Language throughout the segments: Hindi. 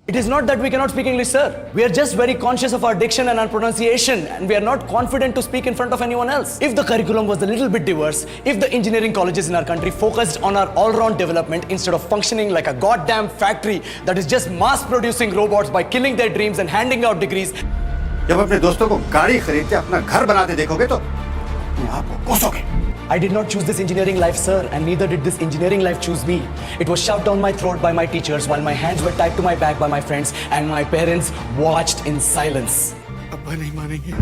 It is not that we cannot speak English, sir. We are just very conscious of our diction and our pronunciation, and we are not confident to speak in front of anyone else. If the curriculum was a little bit diverse, if the engineering colleges in our country focused on our all-round development instead of functioning like a goddamn factory that is just mass-producing robots by killing their dreams and handing out degrees. जब अपने दोस्तों को गाड़ी खरीद के अपना घर बनाते देखोगे तो अपने आप को कोसोगे। I did not choose this engineering life, sir, and neither did this engineering life choose me. It was shoved down my throat by my teachers while my hands were tied to my back by my friends and my parents watched in silence. अब्बा नहीं मानेंगे।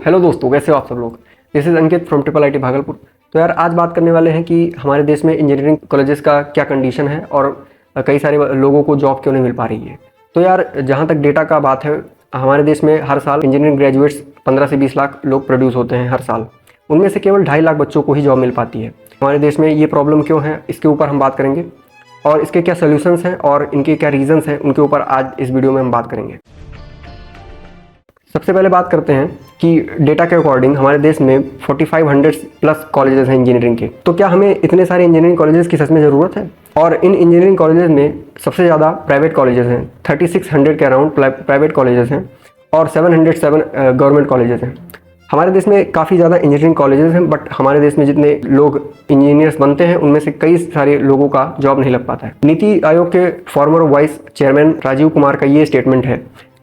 हेलो दोस्तों, कैसे हो आप सब लोग। This is Ankit from triple IT Bhagalpur. तो यार आज बात करने वाले हैं कि हमारे देश में इंजीनियरिंग कॉलेजेस का क्या कंडीशन है और कई सारे लोगों को जॉब क्यों नहीं मिल पा रही है। तो यार जहाँ तक डेटा का बात है, हमारे देश में हर साल इंजीनियरिंग ग्रेजुएट्स 15 से 20 लाख लोग प्रोड्यूस होते हैं हर साल। उनमें से केवल 2.5 लाख बच्चों को ही जॉब मिल पाती है। हमारे देश में ये प्रॉब्लम क्यों है, इसके ऊपर हम बात करेंगे और इसके क्या सोल्यूशंस हैं और इनके क्या रीजंस हैं, उनके ऊपर आज इस वीडियो में हम बात करेंगे। सबसे पहले बात करते हैं कि डेटा के अकॉर्डिंग हमारे देश में 4500 प्लस कॉलेजेस हैं इंजीनियरिंग के। तो क्या हमें इतने सारे इंजीनियरिंग कॉलेजेस की सच में ज़रूरत है? और इन इंजीनियरिंग कॉलेजेस में सबसे ज़्यादा प्राइवेट कॉलेजेस हैं, 3600 के अराउंड प्राइवेट कॉलेजेस हैं और 707 गवर्नमेंट कॉलेजेस हैं। हमारे देश में काफ़ी ज़्यादा इंजीनियरिंग कॉलेजेस हैं, बट हमारे देश में जितने लोग इंजीनियर्स बनते हैं उनमें से कई सारे लोगों का जॉब नहीं लग पाता है। नीति आयोग के former vice chairman Rajiv Kumar का ये स्टेटमेंट है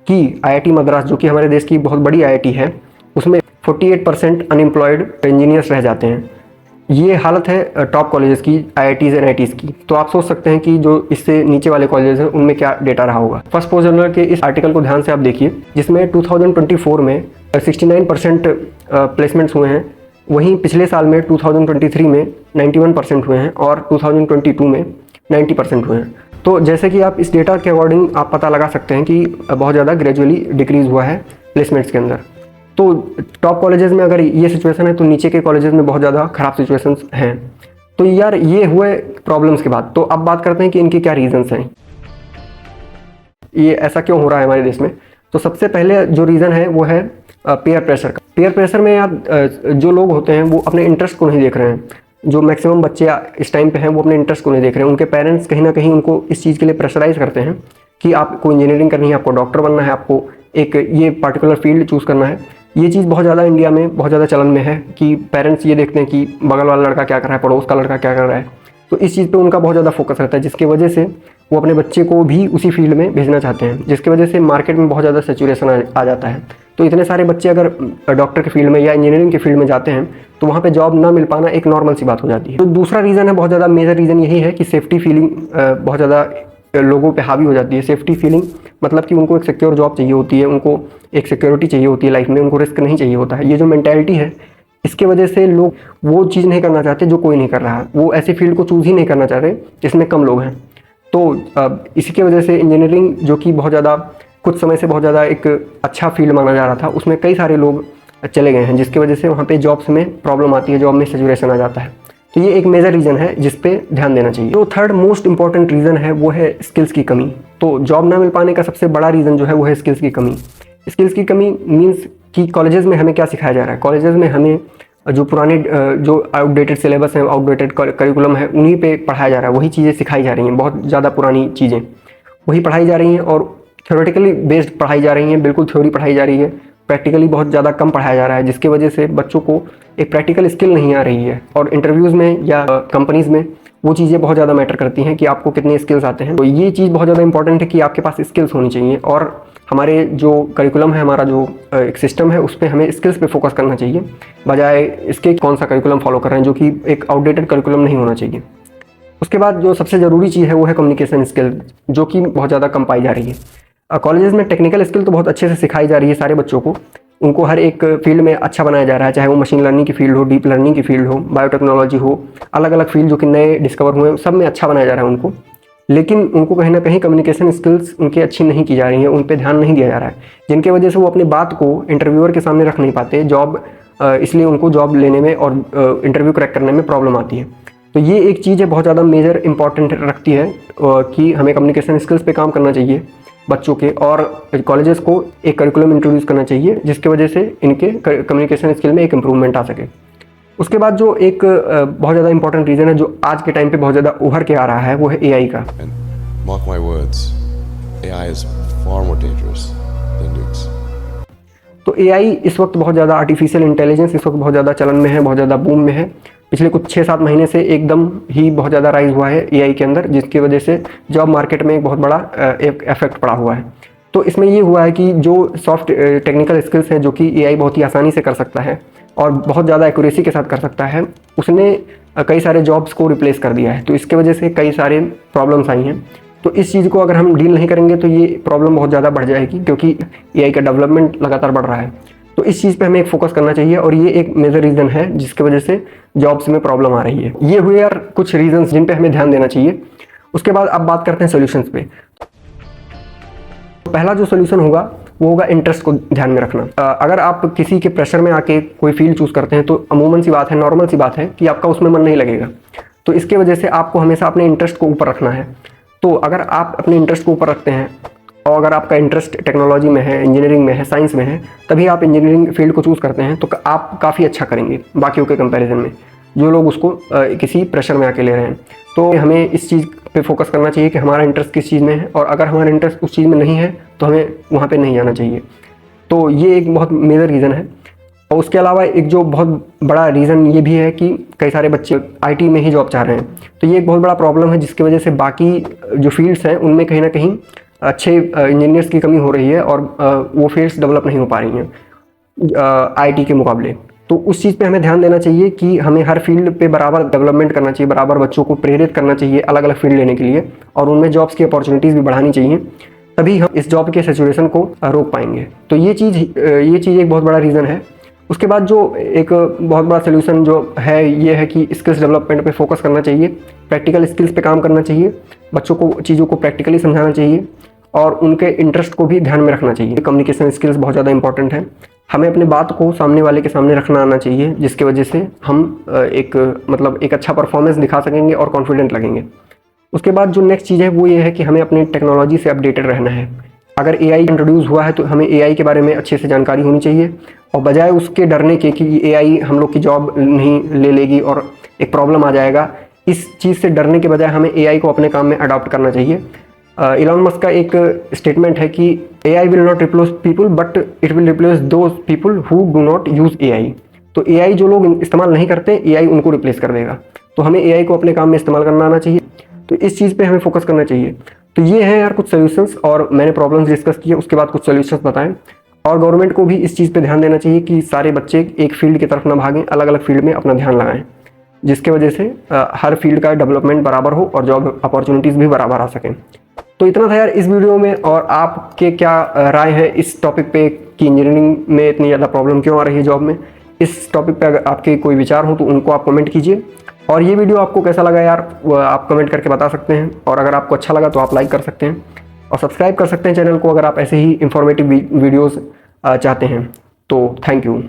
कि आईआईटी मद्रास, जो कि हमारे देश की बहुत बड़ी आईआईटी है, उसमें 48% अनएम्प्लॉयड इंजीनियर्स रह जाते हैं। ये हालत है टॉप कॉलेजेस की, आईआईटीज़ एनआईटीज़ की। तो आप सोच सकते हैं कि जो इससे नीचे वाले कॉलेजेस हैं उनमें क्या डेटा रहा होगा। फर्स्ट पोस्ट जर्नल के इस आर्टिकल को ध्यान से आप देखिए, जिसमें 2024 में 69% प्लेसमेंट्स हुए हैं। वहीं पिछले साल में 2023 में 91% हुए हैं और 2022 में 90% हुए हैं। तो जैसे कि आप इस डेटा के अकॉर्डिंग आप पता लगा सकते हैं कि बहुत ज़्यादा ग्रेजुअली डिक्रीज़ हुआ है प्लेसमेंट्स के अंदर। तो टॉप कॉलेजेस में अगर ये सिचुएशन है तो नीचे के कॉलेजेस में बहुत ज़्यादा ख़राब सिचुएशंस हैं। तो यार ये हुए प्रॉब्लम्स के बाद। तो अब बात करते हैं कि इनके क्या रीज़न्स हैं, ये ऐसा क्यों हो रहा है हमारे देश में। तो सबसे पहले जो रीज़न है वो है पेयर प्रेशर का। पेयर प्रेशर में यार जो लोग होते हैं वो अपने इंटरेस्ट को नहीं देख रहे हैं। जो मैक्सिमम बच्चे इस टाइम पे हैं वो अपने इंटरेस्ट को नहीं देख रहे हैं। उनके पेरेंट्स कहीं ना कहीं उनको इस चीज़ के लिए प्रेशराइज करते हैं कि आपको इंजीनियरिंग करनी है, आपको डॉक्टर बनना है, आपको एक ये पार्टिकुलर फील्ड चूज़ करना है। ये चीज़ बहुत ज़्यादा इंडिया में बहुत ज़्यादा चलन में है कि पेरेंट्स ये देखते हैं कि बगल वाला लड़का क्या कर रहा है, पड़ोस का लड़का क्या कर रहा है। तो इस चीज़ पे उनका बहुत ज़्यादा फोकस रहता है, जिसकी वजह से वो अपने बच्चे को भी उसी फील्ड में भेजना चाहते हैं, जिसकी वजह से मार्केट में बहुत ज़्यादा सैचुरेशन आ जाता है। तो इतने सारे बच्चे अगर डॉक्टर के फील्ड में या इंजीनियरिंग के फील्ड में जाते हैं तो वहाँ पे जॉब ना मिल पाना एक नॉर्मल सी बात हो जाती है। तो दूसरा रीज़न है, बहुत ज़्यादा मेजर रीज़न यही है कि सेफ्टी फीलिंग बहुत ज़्यादा लोगों पे हावी हो जाती है। सेफ्टी फीलिंग मतलब कि उनको एक सिक्योर जॉब चाहिए होती है, उनको एक सिक्योरिटी चाहिए होती है लाइफ में, उनको रिस्क नहीं चाहिए होता है। ये जो मेंटालिटी है, इसके वजह से लोग वो चीज़ नहीं करना चाहते जो कोई नहीं कर रहा है। वो ऐसी फील्ड को चूज़ ही नहीं करना चाहते जिसमें कम लोग हैं। तो इसी की वजह से इंजीनियरिंग, जो कि बहुत ज़्यादा कुछ समय से बहुत ज़्यादा एक अच्छा फील्ड माना जा रहा था, उसमें कई सारे लोग चले गए हैं, जिसकी वजह से वहाँ पे जॉब्स में प्रॉब्लम आती है, जॉब में सैचुरेशन आ जाता है। तो ये एक मेजर रीज़न है जिस पे ध्यान देना चाहिए। तो थर्ड मोस्ट इंपॉर्टेंट रीज़न है वो है स्किल्स की कमी। तो जॉब ना मिल पाने का सबसे बड़ा रीज़न जो है वो है स्किल्स की कमी। स्किल्स की कमी मीन्स कि कॉलेजेस में हमें क्या सिखाया जा रहा है। कॉलेजेस में हमें जो पुराने जो आउटडेटेड सिलेबस हैं, आउटडेटेड करिकुलम है, उन्हीं पे पढ़ाया जा रहा है, वही चीज़ें सिखाई जा रही हैं। बहुत ज़्यादा पुरानी चीज़ें वही पढ़ाई जा रही हैं और थ्योरेटिकली बेस्ड पढ़ाई जा रही हैं, बिल्कुल थ्योरी पढ़ाई जा रही है। प्रैक्टिकली बहुत ज़्यादा कम पढ़ाया जा रहा है, जिसकी वजह से बच्चों को एक प्रैक्टिकल स्किल नहीं आ रही है। और इंटरव्यूज़ में या कंपनीज़ में वो चीज़ें बहुत ज़्यादा मैटर करती हैं कि आपको कितने स्किल्स आते हैं। तो ये चीज़ बहुत ज़्यादा इंपॉर्टेंट है कि आपके पास स्किल्स होनी चाहिए। और हमारे जो करिकुलम है, हमारा जो एक सिस्टम है, उस पर हमें स्किल्स पे फोकस करना चाहिए, बजाय इसके कौन सा करिकुलम फॉलो कर रहे हैं, जो कि एक आउटडेटेड करिकुलम नहीं होना चाहिए। उसके बाद जो सबसे ज़रूरी चीज़ है वो है कम्युनिकेशन स्किल, जो कि बहुत ज़्यादा कम पाई जा रही है। कॉलेजेस में टेक्निकल स्किल तो बहुत अच्छे से सिखाई जा रही है सारे बच्चों को, उनको हर एक फील्ड में अच्छा बनाया जा रहा है, चाहे वो मशीन लर्निंग की फील्ड हो, डीप लर्निंग की फील्ड हो, बायोटेक्नोलॉजी हो, अलग अलग फील्ड जो कि नए डिस्कवर हुए, सब में अच्छा बनाया जा रहा है उनको। लेकिन उनको कहीं ना कहीं कम्युनिकेशन स्किल्स उनकी अच्छी नहीं की जा रही हैं, उन पर ध्यान नहीं दिया जा रहा है, जिनकी वजह से वो अपनी बात को इंटरव्यूअर के सामने रख नहीं पाते। जॉब इसलिए उनको जॉब लेने में और इंटरव्यू क्रैक करने में प्रॉब्लम आती है। तो ये एक चीज़ है बहुत ज़्यादा मेजर इंपॉर्टेंट रखती है कि हमें कम्युनिकेशन स्किल्स पे काम करना चाहिए। बच्चों के, और कॉलेजेस को एक करिकुलम इंट्रोड्यूस करना चाहिए जिसकी वजह से इनके कम्युनिकेशन स्किल में एक इम्प्रूवमेंट आ सके। उसके बाद जो एक बहुत ज़्यादा इंपॉर्टेंट रीज़न है जो आज के टाइम पे बहुत ज़्यादा उभर के आ रहा है वो है एआई का। Mark my words, AI is far more dangerous than nukes. तो एआई इस वक्त बहुत ज़्यादा, आर्टिफिशियल इंटेलिजेंस इस वक्त बहुत ज़्यादा चलन में है, बहुत ज़्यादा बूम में है। पिछले कुछ 6-7 महीने से एकदम ही बहुत ज़्यादा राइज हुआ है एआई के अंदर, जिसकी वजह से जॉब मार्केट में एक बहुत बड़ा एक इफेक्ट पड़ा हुआ है। तो इसमें ये हुआ है कि जो सॉफ्ट टेक्निकल स्किल्स हैं जो कि एआई बहुत ही आसानी से कर सकता है और बहुत ज़्यादा एक्यूरेसी के साथ कर सकता है, उसने कई सारे जॉब्स को रिप्लेस कर दिया है। तो इसके वजह से कई सारे प्रॉब्लम्स आई हैं। तो इस चीज़ को अगर हम डील नहीं करेंगे तो ये प्रॉब्लम बहुत ज़्यादा बढ़ जाएगी, क्योंकि एआई का डेवलपमेंट लगातार बढ़ रहा है। तो इस चीज़ पे हमें एक फोकस करना चाहिए और ये एक मेजर रीज़न है जिसकी वजह से जॉब्स में प्रॉब्लम आ रही है। ये हुए यार कुछ रीजंस जिन पे हमें ध्यान देना चाहिए। उसके बाद अब बात करते हैं सोल्यूशंस पे। पहला जो सोल्यूशन होगा वो होगा इंटरेस्ट को ध्यान में रखना। अगर आप किसी के प्रेशर में आके कोई फील्ड चूज़ करते हैं तो अमूमन सी बात है, नॉर्मल सी बात है कि आपका उसमें मन नहीं लगेगा। तो इसके वजह से आपको हमेशा अपने इंटरेस्ट को ऊपर रखना है। तो अगर आप अपने इंटरेस्ट को ऊपर रखते हैं और अगर आपका इंटरेस्ट टेक्नोलॉजी में है, इंजीनियरिंग में है, साइंस में है, तभी आप इंजीनियरिंग फील्ड को चूज़ करते हैं तो आप काफ़ी अच्छा करेंगे बाकियों के कंपैरिजन में, जो लोग उसको किसी प्रेशर में आके ले रहे हैं। तो हमें इस चीज़ पे फोकस करना चाहिए कि हमारा इंटरेस्ट किस चीज़ में है, और अगर हमारा इंटरेस्ट उस चीज़ में नहीं है तो हमें वहाँ पे नहीं जाना चाहिए। तो ये एक बहुत मेजर रीज़न है। और उसके अलावा एक जो बहुत बड़ा रीज़न ये भी है कि कई सारे बच्चे आईटी में ही जॉब चाह रहे हैं। तो ये एक बहुत बड़ा प्रॉब्लम है जिसकी वजह से बाकी जो फील्ड्स हैं उनमें कहीं ना कहीं अच्छे इंजीनियर्स की कमी हो रही है और वो फील्ड्स डेवलप नहीं हो पा रही हैं आईटी के मुकाबले। तो उस चीज़ पे हमें ध्यान देना चाहिए कि हमें हर फील्ड पे बराबर डेवलपमेंट करना चाहिए, बराबर बच्चों को प्रेरित करना चाहिए अलग अलग फील्ड लेने के लिए, और उनमें जॉब्स की अपॉर्चुनिटीज़ भी बढ़ानी चाहिए, तभी हम इस जॉब के सिचुएशन को रोक पाएंगे। तो ये चीज़ एक बहुत बड़ा रीज़न है। उसके बाद जो एक बहुत बड़ा सोल्यूशन जो है ये है कि स्किल्स डेवलपमेंट पे फोकस करना चाहिए, प्रैक्टिकल स्किल्स पे काम करना चाहिए, बच्चों को चीज़ों को प्रैक्टिकली समझाना चाहिए और उनके इंटरेस्ट को भी ध्यान में रखना चाहिए। कम्युनिकेशन स्किल्स बहुत ज़्यादा इंपॉर्टेंट है। हमें अपने बात को सामने वाले के सामने रखना आना चाहिए, जिसकी वजह से हम एक अच्छा परफॉर्मेंस दिखा सकेंगे और कॉन्फिडेंट लगेंगे। उसके बाद जो नेक्स्ट चीज़ है वो ये है कि हमें अपनी टेक्नोलॉजी से अपडेटेड रहना है। अगर एआई इंट्रोड्यूस हुआ है तो हमें एआई के बारे में अच्छे से जानकारी होनी चाहिए, और बजाय उसके डरने के कि एआई हम लोग की जॉब नहीं ले लेगी और एक प्रॉब्लम आ जाएगा, इस चीज़ से डरने के बजाय हमें एआई को अपने काम में अडॉप्ट करना चाहिए। इलॉन मस्क का एक स्टेटमेंट है कि AI will not replace people but it will replace those people who do not use AI. तो एआई जो लोग इस्तेमाल नहीं करते, एआई उनको रिप्लेस कर देगा। तो हमें एआई को अपने काम में इस्तेमाल करना आना चाहिए। तो इस चीज़ पे हमें फोकस करना चाहिए। तो ये है यार कुछ सोल्यूशंस, और मैंने प्रॉब्लम्स डिस्कस किए, उसके बाद कुछ सोल्यूशंस बताएं। और गवर्नमेंट को भी इस चीज़ पे ध्यान देना चाहिए कि सारे बच्चे एक फील्ड की तरफ ना भागें, अलग अलग फील्ड में अपना ध्यान लगाएं, जिसके वजह से हर फील्ड का डेवलपमेंट बराबर हो और जॉब अपॉर्चुनिटीज़ भी बराबर आ सकें। तो इतना था यार इस वीडियो में। और आपके क्या राय है इस टॉपिक पे कि इंजीनियरिंग में इतनी ज़्यादा प्रॉब्लम क्यों आ रही है जॉब में? इस टॉपिक पे अगर आपके कोई विचार हो तो उनको आप कमेंट कीजिए। और ये वीडियो आपको कैसा लगा यार आप कमेंट करके बता सकते हैं, और अगर आपको अच्छा लगा तो आप लाइक कर सकते हैं और सब्सक्राइब कर सकते हैं चैनल को अगर आप ऐसे ही इंफॉर्मेटिव वीडियोज़ चाहते हैं। तो थैंक यू।